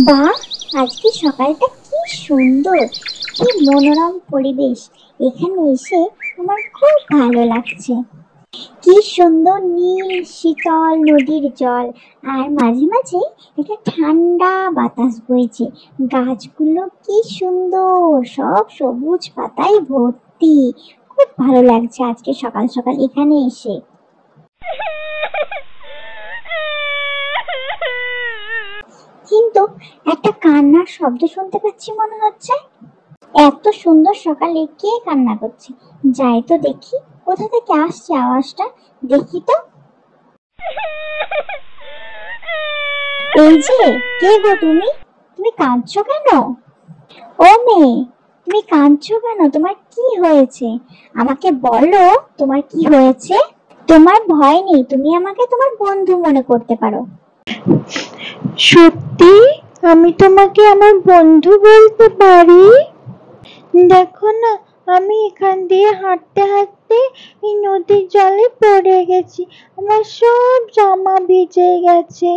বাহ, আজকে সকালটা কি সুন্দর, কি মনোরম পরিবেশ। এখানে এসে আমার খুব ভালো লাগছে। কি সুন্দর নীল শীতল নদীর জল, আর মাঝে মাঝে একটা ঠান্ডা বাতাস বইছে। গাছগুলো কি সুন্দর, সব সবুজ পাতায় ভর্তি। খুব ভালো লাগছে আজকে সকাল সকাল এখানে এসে। কিন্তু একটা কান্নার শব্দ শুনতে পাচ্ছি মনে হচ্ছে। এত সুন্দর সকালে কে কান্না করছে? যাই তো দেখি, কোথা থেকে আসছে আওয়াজটা, দেখি তো। এই যে, কে গো তুমি? তুমি কাঁদছো কেন? ও মেয়ে, তুমি কাঁদছো কেন? তোমার কি হয়েছে? আমাকে বলো, তোমার কি হয়েছে? তোমার ভয় নেই, তুমি আমাকে তোমার বন্ধু মনে করতে পারো। সত্যি আমি তোমাকে আমার বন্ধু বলতে পারি? দেখো না, আমি এখান দিয়ে হাঁটতে হাঁটতে এই নদীর জলে পড়ে গেছি। আমার সব জামা ভিজে গেছে।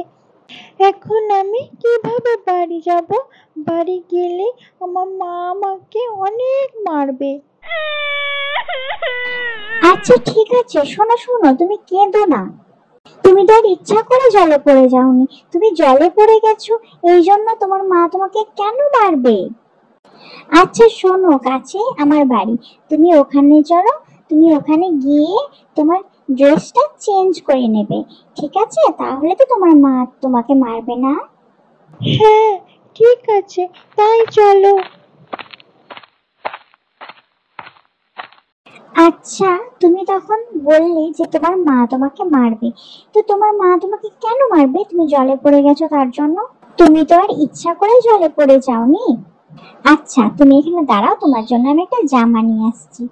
এখন আমি কিভাবে বাড়ি যাব? বাড়ি গেলে আমার মা আমাকে অনেক মারবে। আচ্ছা ঠিক আছে, শোনো শোনো, তুমি কেঁদো না। তুমি তো আর ইচ্ছা করে জলে পড়ে যাওনি, তুমি জলে পড়ে গেছো, এই জন্য তোমার মা তোমাকে কেন মারবে? আচ্ছা শোনো, কাছে আমার বাড়ি, তুমি ওখানে চলো। তুমি ওখানে গিয়ে তোমার ড্রেসটা চেঞ্জ করে নেবে, ঠিক আছে? তাহলে তো তোমার মা তোমাকে মারবে না। হ্যাঁ ঠিক আছে, তাই চলো। আচ্ছা, তুমি তখন বললে যে তোমার মা তোমাকে মারবে, তো তোমার মা তোমাকে কেন মারবে? তুমি জলে পড়ে গেছো তার জন্য? তুমি তো আর ইচ্ছা করে জলে পড়ে যাওনি। আচ্ছা তুমি এখানে দাঁড়াও, তোমার জন্য আমি একটা জামা নিয়ে আসছি।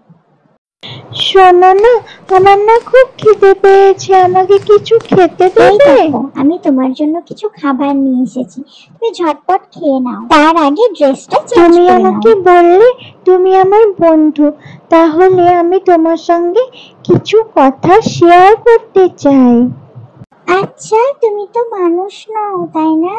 শোনো না, আমার না খুব খিদে পেয়েছে, আমাকে কিছু খেতে এই দেবে? দেখো, আমি তোমার জন্য কিছু খাবার নিয়ে এসেছি, তুমি ঝটপট খেয়ে নাও, তার আগে ড্রেসটা চেঞ্জ তুমি করে নাও। আমাকে বললে তুমি আমার বন্ধু, তাহলে আমি তোমার সঙ্গে কিছু কথা শেয়ার করতে চাই। আচ্ছা, তুমি তো মানুষ নও তাই না?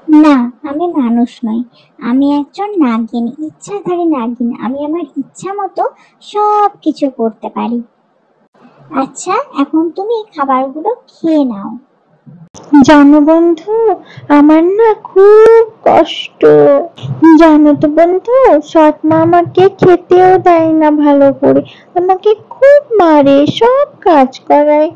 না, আমি মানুষ নই, আমি একজন নাগিন, ইচ্ছাধারী নাগিন। আমি আমার ইচ্ছা মতো সব কিছু করতে পারি। আচ্ছা, এখন তুমি খাবারগুলো খেয়ে নাও। জানো বন্ধু, আমার না খুব কষ্ট। জানো তো বন্ধু, সৎ মা আমাকে খেতেও দেয় না ভালো করে, আমাকে খুব মারে, সব কাজ করায়।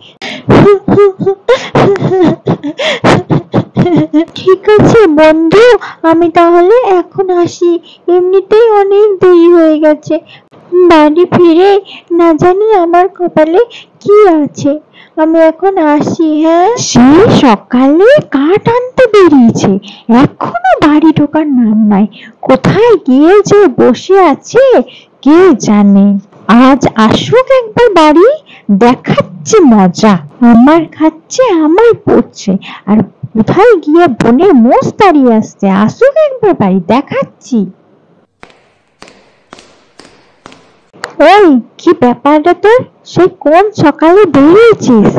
ঠিক আছে বন্ধু, আমি তাহলে এখন আসি, এমনিতেই অনেক দেরি হয়ে গেছে। বাড়ি ফিরে না জানি আমার কপালে কি আছে। আমি এখন আসি। হ্যাঁ, সে সকালে কাঠ আনতে বেরিয়েছে, এখনো বাড়ি ঢোকার নাম নাই। কোথায় গিয়ে যে বসে আছে কে জানে। আজ আসুক একবার বাড়ি, দেখাচ্ছে মজা। আমার খাচ্ছে, আমার পড়ছে, আর কোথায় গিয়ে বনের মোষ তাড়িয়ে আসছে। আসুক একবার বাড়ি, দেখাচ্ছি। ওই, কি ব্যাপারটা তোর? সেই কোন সকালে বেরিয়েছিস,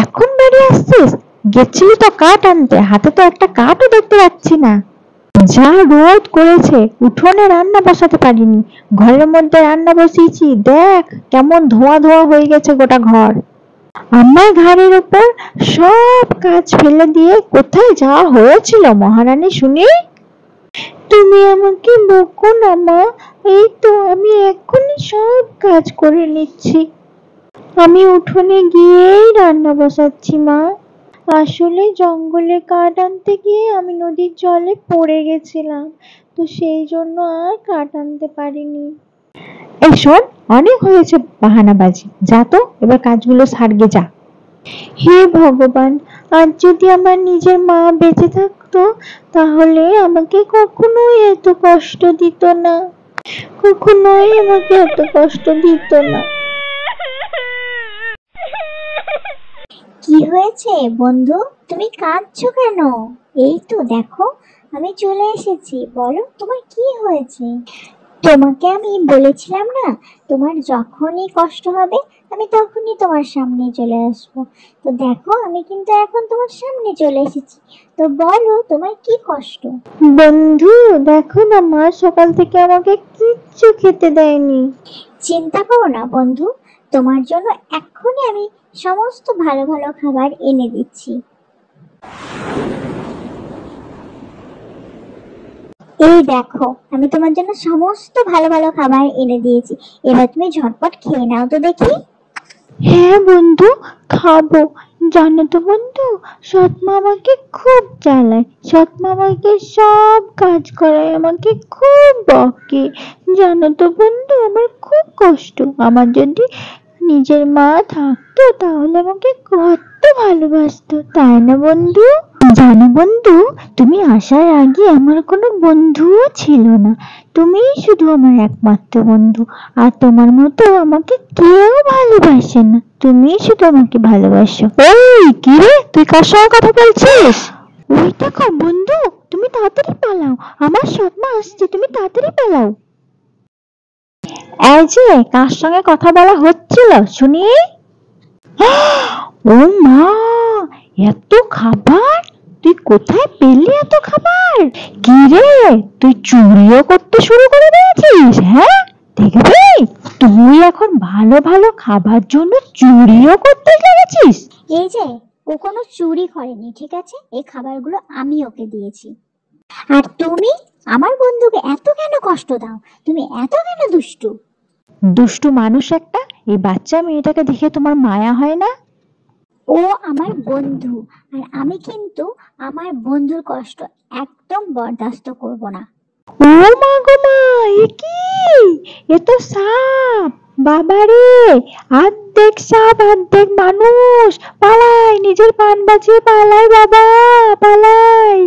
এখন বাড়ি আসছিস? গেছিলি তো কাঠ আনতে, হাতে তো একটা কাঠও দেখতে পাচ্ছি না। যা রোদ করেছে, উঠোনে রান্না বসাতে পারিনি, ঘরের মধ্যে রান্না বসিয়েছি, দেখ কেমন ধোঁয়া ধোঁয়া হয়ে গেছে গোটা ঘর। আমার ঘাড়ের উপর সব কাজ ফেলে দিয়ে কোথায় যাওয়া হয়েছিল মহারানী শুনি? তুমি আমাকে বকো না মা, এই তো আমি এক্ষুনি সব কাজ করে নিচ্ছি। আমি উঠোনে গিয়েই রান্না বসাচ্ছি মা। আসলে জঙ্গলে কাঠ আনতে গিয়ে আমি নদীর জলে পড়ে গেছিলাম, তো সেই জন্য আর কাঠ আনতে পারিনি। এই শোন, অনেক হয়েছে বাহানাবাজি, যা তো এবার কাজগুলো সারগে যা। হে ভগবান, আজ যদি আমার নিজের মা বেঁচে থাকতো, তাহলে আমাকে কখনোই এত কষ্ট দিত না, কখনোই আমাকে এত কষ্ট দিত না। কি হয়েছে বন্ধু, তুমি কাঁদছো কেন? এই তো দেখো, আমি চলে এসেছি, বলো তোমার কি হয়েছে। তোমাকে আমি বলেছিলাম না, তোমার যখনই কষ্ট হবে আমি তখনই তোমার সামনে চলে আসবো। তো দেখো আমি কিন্তু এখন তোমার সামনে চলে এসেছি। তো বলো তোমার কি কষ্ট? বন্ধু, দেখো না, মা সকাল থেকে আমাকে কিচ্ছু খেতে দেয়নি। চিন্তা করো না বন্ধু, তোমার জন্য এক্ষুনি আমি সমস্ত ভালো ভালো খাবার এনে দিচ্ছি। এই দেখো, আমি তোমার জন্য সমস্ত ভালো ভালো খাবার এনে দিয়েছি। এবার তুমি ঝটপট খেয়ে নাও তো দেখি। হ্যাঁ বন্ধু, খাবো। জানো তো বন্ধু, সৎমা আমাকে খুব জ্বালায়, সৎমা আমাকে সব কাজ করায়, আমাকে খুব বকে। জানো তো বন্ধু, আমার খুব কষ্ট। আমার যদি নিজের মা থাকতো তাহলে আমাকে কত ভালোবাসতো, তাই না বন্ধু? জানো বন্ধু, তুমি আসার আগে আমার কোনো বন্ধুও ছিল না। তুমিই শুধু আমার একমাত্র বন্ধু। আর তোমার মতো আমাকে কেউ ভালোবাসে না, তুমিই শুধু আমাকে ভালোবাসো। এই কি রে, তুই কার সঙ্গে কথা বলছিস? ওই দেখো বন্ধু, তুমি তাড়াতাড়ি পালাও, আমার সৎমা আসছে, তুমি তাড়াতাড়ি পালাও। এই যে, কার সঙ্গে কথা বলা হচ্ছিল শুনি? ও মা, এত খাবার! তুই কোথায় পেলি এত খাবার? কি রে, তুই চুরিও করতে শুরু করে দিয়েছিস? হ্যাঁ, দেখবি, তুই এখন ভালো ভালো খাবার জন্য চুরিও করতে লেগেছিস। এই যে, ও কোনো চুরি করেনি, ঠিক আছে? এই খাবারগুলো আমি ওকে দিয়েছি। আর তুমি আমার বন্ধুকে এত কেন কষ্ট দাও? তুমি এত কেন দুষ্টু? দুষ্টু মানুষ একটা! এই বাচ্চা মেয়েটাকে দেখে তোমার মায়া হয় না? ও আমার বন্ধু, আর আমি কিন্তু আমার বন্ধুর কষ্ট একদম বরদাস্ত করব না। ও মা গো মা, এ কি? এ তো সাপ! বাবারে, অর্ধেক সাপ অর্ধেক মানুষ! পালাই, নিজের প্রাণ বাঁচিয়ে পালাই বাবা, পালাই!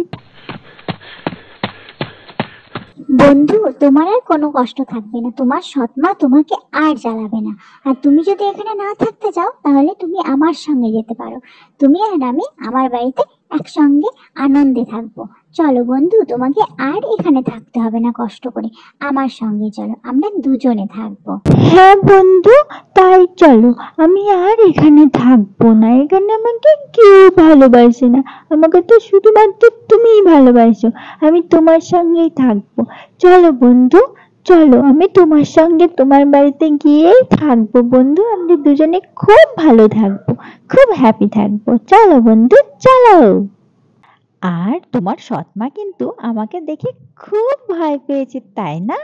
বন্ধু, তোমার আর কোনো কষ্ট থাকবে না, তোমার সৎমা তোমাকে আর জ্বালাবে না। আর তুমি যদি এখানে না থাকতে চাও তাহলে তুমি আমার সঙ্গে যেতে পারো। তুমি আর আমি আমার বাড়িতে একসঙ্গে আনন্দে থাকবো। চলো বন্ধু, তোমাকে আর এখানে থাকতে হবে না কষ্ট করে। আমার সঙ্গে চলো, আমরা দুজনে থাকবো। হ্যাঁ বন্ধু, তাই চলো। আমি আর এখানে থাকবো না, এখানে আমাকে কেউ ভালোবাসে না। আমাকে তো শুধুমাত্র তুমিই ভালোবাসো। আমি তোমার সঙ্গেই থাকবো। চলো বন্ধু, চলো, আমি তোমার সঙ্গে তোমার বাড়িতে গিয়েই থাকবো বন্ধু। আমরা দুজনে খুব ভালো থাকবো, খুব হ্যাপি থাকবো। চলো বন্ধু, চলো। আর তোমার সৎমা কিন্তু আমাকে দেখে খুব ভয় পেয়েছে, তাই না?